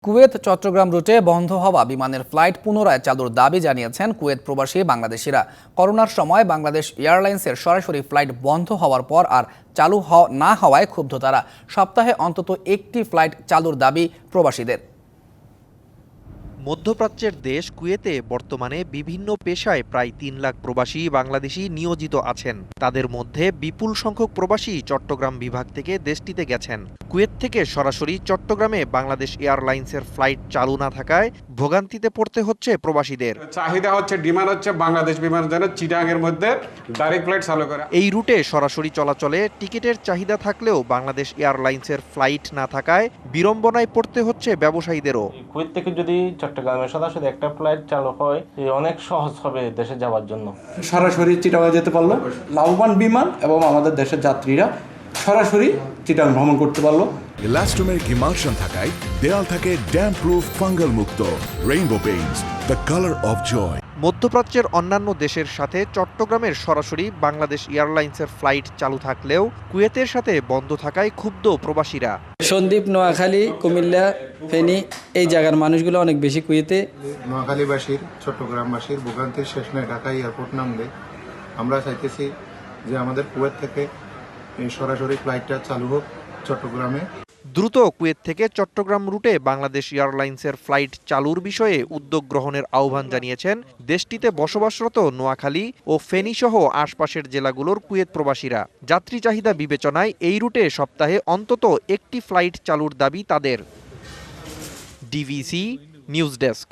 Kuwait Chittagong রুটে বন্ধ হওয়া বিমানের ফ্লাইট পুনরায় চালুর দাবি জানিয়েছেন কুয়েত প্রবাসী বাংলাদেশিরা। করোনার সময় বাংলাদেশ এয়ারলাইন্সের সরাসরি ফ্লাইট বন্ধ হওয়ার পর আর চালু না হওয়ায় ক্ষুব্ধ তারা। সপ্তাহে অন্তত একটি ফ্লাইট চালুর দাবি প্রবাসীদের। মধ্যপ্রাচ্যের দেশ কুয়েতে বর্তমানে বিভিন্ন পেশায় প্রায় ৩ লাখ প্রবাসী বাংলাদেশি নিয়োজিত আছেন। তাদের মধ্যে বিপুল সংখ্যক প্রবাসী চট্টগ্রাম বিভাগ থেকে দেশটিতে গেছেন। কুয়েত থেকে সরাসরি চট্টগ্রামে বাংলাদেশ এয়ারলাইন্সের ফ্লাইট চালু না থাকায় ভোগান্তিতে পড়তে হচ্ছে প্রবাসীদের। চাহিদা হচ্ছে, ডিমান্ড হচ্ছে বাংলাদেশ বিমান যেন চিটাগাংয়ের মধ্যে ডাইরেক্ট ফ্লাইট চালু করে। এই রুটে সরাসরি চলাচলে টিকিটের চাহিদা থাকলেও বাংলাদেশ এয়ারলাইন্সের ফ্লাইট না থাকায় বিড়ম্বনায় পড়তে হচ্ছে ব্যবসায়ীদেরও। কুয়েত থেকে যদি চট্টগ্রামে সরাসরি একটা ফ্লাইট চালু হয়, অনেক সহজ হবে দেশে যাওয়ার জন্য। সরাসরি চিটাগাং যেতে পারলো, লাভবান বিমান এবং আমাদের দেশের যাত্রীরা সরাসরি চিটাগাং ভ্রমণ করতে পারলো। ইলাস্টোমের ইমার্শন থাকায় দেয়াল থাকে ড্যাম্প প্রুফ, ফাঙ্গাল মুক্ত। Rainbow Paints, the colour of joy. মধ্যপ্রাচ্যের অন্যান্য দেশের সাথে চট্টগ্রামের সরাসরি বাংলাদেশ এয়ারলাইন্সের ফ্লাইট চালু থাকলেও কুয়েতের সাথে বন্ধ থাকায় ক্ষুব্ধ প্রবাসীরা। সন্দ্বীপ, নোয়াখালী, কুমিল্লা, ফেনী এই জায়গার মানুষগুলো অনেক বেশি কুয়েতে। নোয়াখালীবাসীর, চট্টগ্রামবাসীর ভোগান্তির শেষ নেই। ঢাকা এয়ারপোর্ট নামলে আমরা চাইতেছি যে আমাদের কুয়েত থেকে এই সরাসরি ফ্লাইটটা চালু হোক চট্টগ্রামে। দ্রুত কুয়েত থেকে চট্টগ্রাম রুটে বাংলাদেশ এয়ারলাইন্সের ফ্লাইট চালুর বিষয়ে উদ্যোগ গ্রহণের আহ্বান জানিয়েছেন দেশটিতে বসবাসরত নোয়াখালী ও ফেনী সহ আশপাশের জেলাগুলোর কুয়েত প্রবাসীরা। যাত্রী চাহিদা বিবেচনায় এই রুটে সপ্তাহে অন্তত একটি ফ্লাইট চালুর দাবি তাদের। DVC news desk.